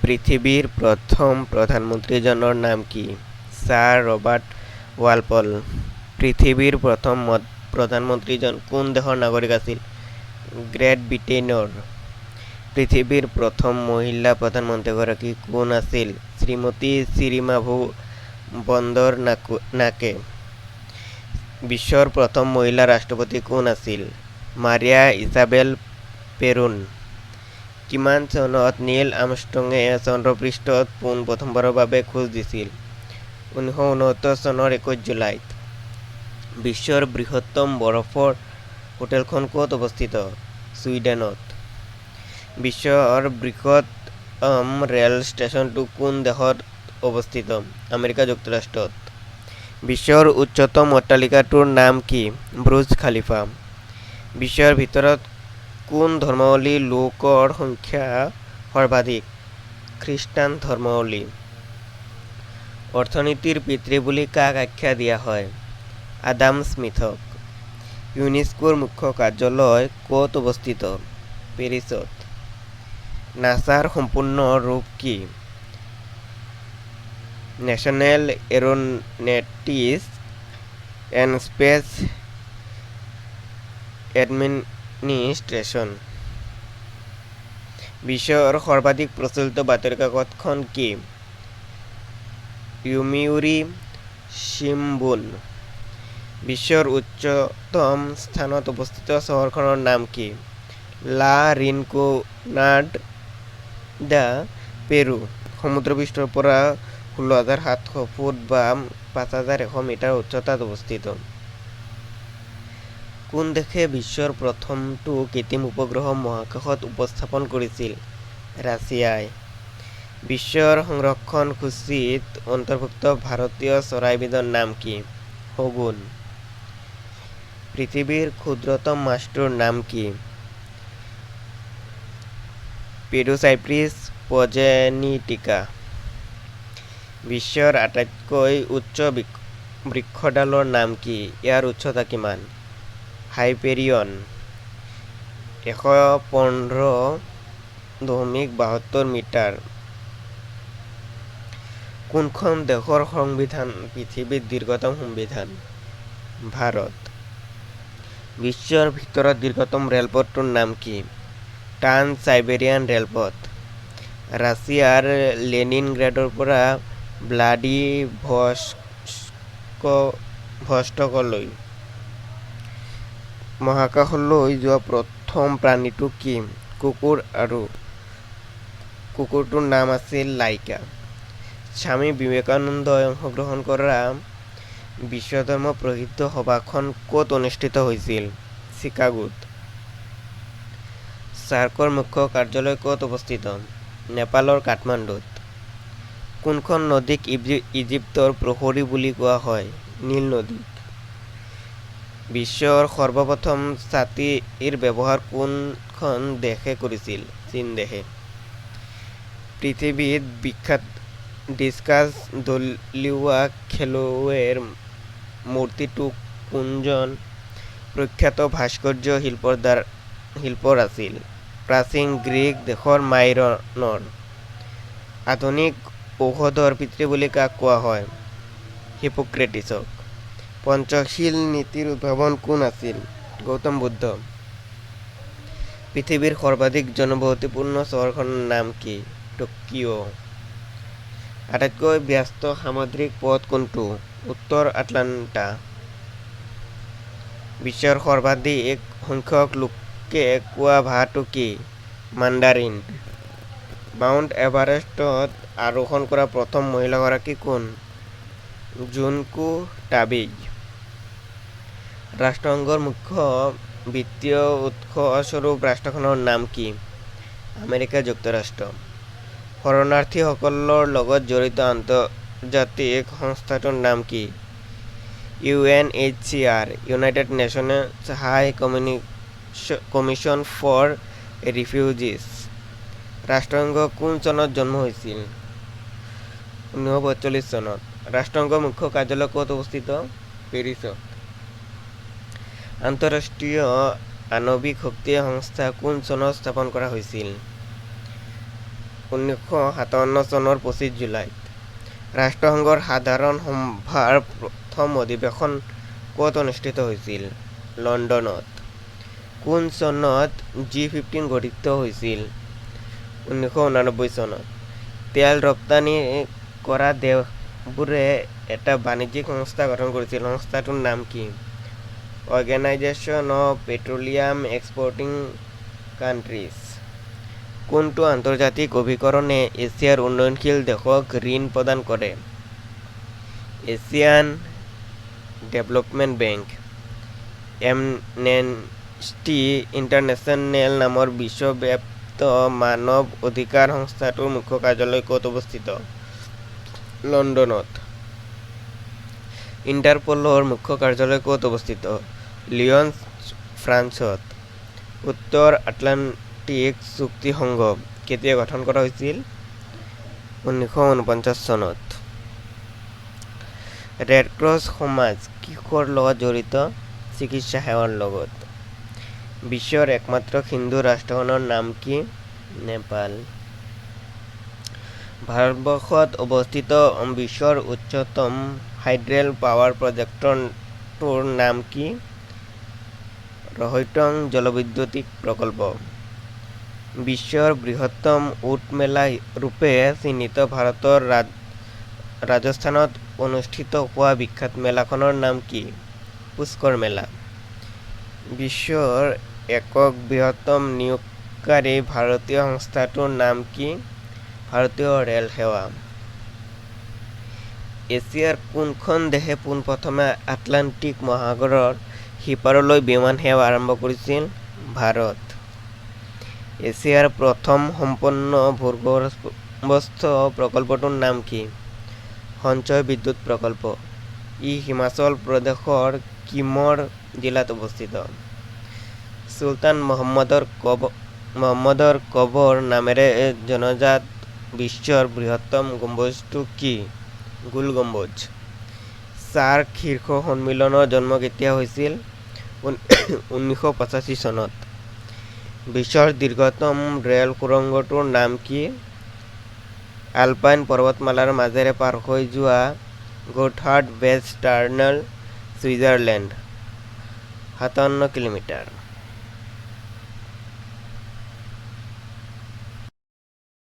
পৃথিৱীৰ প্ৰথম প্ৰধানমন্ত্ৰীজনৰ নাম কি? Sir Robert Walpole. পৃথিৱীৰ প্ৰথম প্ৰধানমন্ত্ৰীজন কোন দেশৰ নাগৰিক আছিল? গ্ৰেট ব্ৰিটেইনৰ। পৃথিৱীৰ প্ৰথম মহিলা প্ৰধানমন্ত্ৰীগৰাকী কোন আছিল? শ্ৰীমতী চিৰিমাভু বন্দৰনাকে। বিশ্বৰ প্ৰথম মহিলা ৰাষ্ট্ৰপতি কোন আছিল? মাৰিয়া ইজাবেল পেৰুন। কিমান চনত নীল আৰ্মষ্ট্ৰঙে চন্দ্ৰপৃষ্ঠত প্ৰথমবাৰৰ বাবে খোজ দিছিল? 1969 চনৰ 21 জুলাইত। বিশ্বৰ বৃহত্তম বৰফৰ হোটেলখন ক'ত অৱস্থিত? ছুইডেনত। বিশ্বৰ বৃহত্তম ৰেল ষ্টেচনটো কোন দেশত অৱস্থিত? আমেৰিকা যুক্তৰাষ্ট্ৰত। বিশ্বৰ উচ্চতম অট্টালিকাটোৰ নাম কি? বুৰ্জ খালিফা। বিশ্বৰ ভিতৰত কোন ধৰ্মাৱলম্বী লোকৰ সংখ্যা সৰ্বাধিক? খ্ৰীষ্টান ধৰ্মাৱলম্বী। অৰ্থনীতিৰ পিতৃ বুলি কাক আখ্যা দিয়া হয়? আদাম স্মিথক। ইউনেস্কোৰ মুখ্য কাৰ্যালয় ক'ত অৱস্থিত? পেৰিছত। নাছাৰ সম্পূৰ্ণ ৰূপ কি? National aeronautics and space administration. বিশ্বৰ সৰ্বাধিক প্ৰচলিত বাতৰি কাকতখন কি? ইয়োমিউৰি শিম্বুন। বিশ্বৰ উচ্চতম স্থানত অৱস্থিত চহৰখনৰ নাম কি? লা ৰিনকোনাডা, পেৰু। সমুদ্ৰপৃষ্ঠৰ পৰা 16,700 ফুট বা 5,100 মিটাৰ উচ্চতাত অৱস্থিত। কোন দেশে বিশ্বৰ প্ৰথমটো কৃত্ৰিম উপগ্ৰহ মহাকাশত উৎক্ষেপণ কৰিছিল? ৰাছিয়াই। বিশ্বৰ সংৰক্ষণ সূচীত অন্তৰ্ভুক্ত ভাৰতীয় চৰাইবিধৰ নাম কি? শগুন। পৃথিৱীৰ ক্ষুদ্ৰতম মাছটোৰ নাম কি? পেডোচাইপ্ৰিছ প্ৰজেনিটিকা। বিশ্বৰ আটাইতকৈ উচ্চ বৃক্ষডালৰ নাম কি? ইয়াৰ উচ্চতা কিমান? হাইপেৰিয়ন। 115.72 মিটাৰ। কোনখন দেশৰ সংবিধান পৃথিৱীৰ দীৰ্ঘতম সংবিধান? ভাৰত। বিশ্বৰ ভিতৰত দীৰ্ঘতম ৰেলপথটোৰ নাম কি? ট্ৰান্স চাইবেৰিয়ান ৰেলপথ। ৰাছিয়াৰ লেনিনগ্ৰাডৰ পৰা ভ্লাদিভষ্টকলৈ মহাকাশলৈ যোৱা প্ৰথম প্ৰাণীটো কি? কুকুৰ আৰু কুকুৰটোৰ নাম আছিল লাইকা। স্বামী বিবেকানন্দই অংশগ্ৰহণ কৰা বিশ্বধৰ্ম প্ৰসিদ্ধ সভাখন ক'ত অনুষ্ঠিত হৈছিল? চিকাগোত। ছাৰ্কৰ মুখ্য কাৰ্যালয় ক'ত অৱস্থিত? নেপালৰ কাঠমাণ্ডুত। কোনখন নদীক ইজিপ্তৰ প্ৰহৰী বুলি কোৱা হয়? নীল নদীক। বিশ্বৰ সৰ্বপ্ৰথম ছাতিৰ ব্যৱহাৰ কোনখন দেশে কৰিছিল? চীন দেশে। পৃথিৱীত বিখ্যাত ডিস্কাছ দলিওৱা খেলুৱৈৰ মূৰ্তিটো কোনজন প্ৰখ্যাত ভাস্কৰ্য শিল্পৰ আছিল? প্ৰাচীন গ্ৰীক দেশৰ মাইৰণৰ। আধুনিক ঔষধৰ পিতৃ বুলি কাক কোৱা হয়? হিপোক্ৰেটিছক। পঞ্চশীল নীতিৰ উদ্ভাৱক কোন আছিল? গৌতম বুদ্ধ। পৃথিৱীৰ সৰ্বাধিক জনবসতিপূৰ্ণ চহৰখনৰ নাম কি? টকিঅ'। আটাইতকৈ ব্যস্ত সামুদ্ৰিক পথ কোনটো? উত্তৰ আটলাণ্টা। বিশ্বৰ সৰ্বাধিক সংখ্যক লোকে কোৱা ভাষাটো কি? মাণ্ডাৰিন। মাউণ্ট এভাৰেষ্টত আৰোহণ কৰা প্ৰথম মহিলাগৰাকী কোন? জুনকো টাবেই। ৰাষ্ট্ৰসংঘৰ মুখ্য বিত্তীয় উৎসস্বৰূপ ৰাষ্ট্ৰখনৰ নাম কি? আমেৰিকা যুক্তৰাষ্ট্ৰ। শৰণাৰ্থীসকলৰ লগত জড়িত আন্তৰ্জাতিক সংস্থাটোৰ নাম কি? UNHCR, United Nations High Commission for Refugees. ৰাষ্ট্ৰসংঘ কোন চনত জন্ম হৈছিল? 1945 চনত। ৰাষ্ট্ৰসংঘৰ মুখ্য কাৰ্যালয় ক'ত অৱস্থিত? পেৰিছত। আন্তঃৰাষ্ট্ৰীয় আণৱিক শক্তি সংস্থা কোন চনত স্থাপন কৰা হৈছিল? 1957 চনৰ 25 জুলাইত ৰাষ্ট্ৰসংঘৰ সাধাৰণ সভাৰ প্ৰথম অধিৱেশন ক'ত অনুষ্ঠিত হৈছিল? লণ্ডনত। কোন চনত G15 গঠিত হৈছিল? 1989 চনত। তেল ৰপ্তানি কৰা দেশবোৰে এটা বাণিজ্যিক সংস্থা গঠন কৰিছিল। সংস্থাটোৰ নাম কি? Organisation of petroleum exporting countries. কোনটো আন্তৰ্জাতিক অভিকৰণে এছিয়াৰ উন্নয়নশীল দেশক ঋণ প্ৰদান কৰে? Asian development bank. Amnesty international নামৰ বিশ্বব্যাপ্ত মানৱ অধিকাৰ সংস্থাটোৰ মুখ্য কাৰ্যালয় ক'ত অৱস্থিত? লণ্ডনত। ইণ্টাৰপলৰ মুখ্য কাৰ্যালয় ক'ত অৱস্থিত? লিয়ন, ফ্ৰান্সত। উত্তৰ আটলাণ্টিক চুক্তি সংঘ কেতিয়া গঠন কৰা হৈছিল? 1949 চনত। ৰেড ক্ৰছ সমাজ কিহৰ লগত জড়িত? চিকিৎসা সেৱাৰ লগত। বিশ্বৰ একমাত্ৰ হিন্দু ৰাষ্ট্ৰখনৰ নাম কি? নেপাল। ভাৰতবৰ্ষত অৱস্থিত বিশ্বৰ উচ্চতম হাইড্ৰেল পাৱাৰ প্ৰজেক্টটোৰ নাম কি? ৰহৈটং জলবিদ্যুতিক প্ৰকল্প। বিশ্বৰ বৃহত্তম উট মেলা ৰূপে চিহ্নিত ভাৰতৰ ৰাজস্থানত অনুষ্ঠিত হোৱা বিখ্যাত মেলাখনৰ নাম কি? পুষ্কৰ মেলা। বিশ্বৰ একক বৃহত্তম নিয়োগকাৰী ভাৰতীয় সংস্থাটোৰ নাম কি? ভাৰতীয় ৰেল সেৱা। এছিয়াৰ কোনখন দেশে পোনপ্ৰথমে আটলাণ্টিক মহাসাগৰৰ সিপাৰলৈ বিমান সেৱা আৰম্ভ কৰিছিল? ভাৰত। এছিয়াৰ প্ৰথম সম্পন্ন ভূগৰ্ভস্থ প্ৰকল্পটোৰ নাম কি? সঞ্চয় বিদ্যুৎ প্ৰকল্প। ই হিমাচল প্ৰদেশৰ কিমৰ জিলাত অৱস্থিত। চুলতান মহম্মদৰ কবৰ নামেৰে জনাজাত বিশ্বৰ বৃহত্তম গম্বুজটো কি? গোল গম্বুজ। ছাৰ্ক শীৰ্ষ সন্মিলনৰ জন্ম কেতিয়া হৈছিল? 1985 চনত। বিশ্বৰ দীৰ্ঘতম ৰেল সুৰংগটোৰ নাম কি? আলপাইন পৰ্বতমালাৰ মাজেৰে পাৰ হৈ যোৱা গোথহাৰ্ড বেজ টানেল, ছুইজাৰলেণ্ড। 57 কিলোমিটাৰ।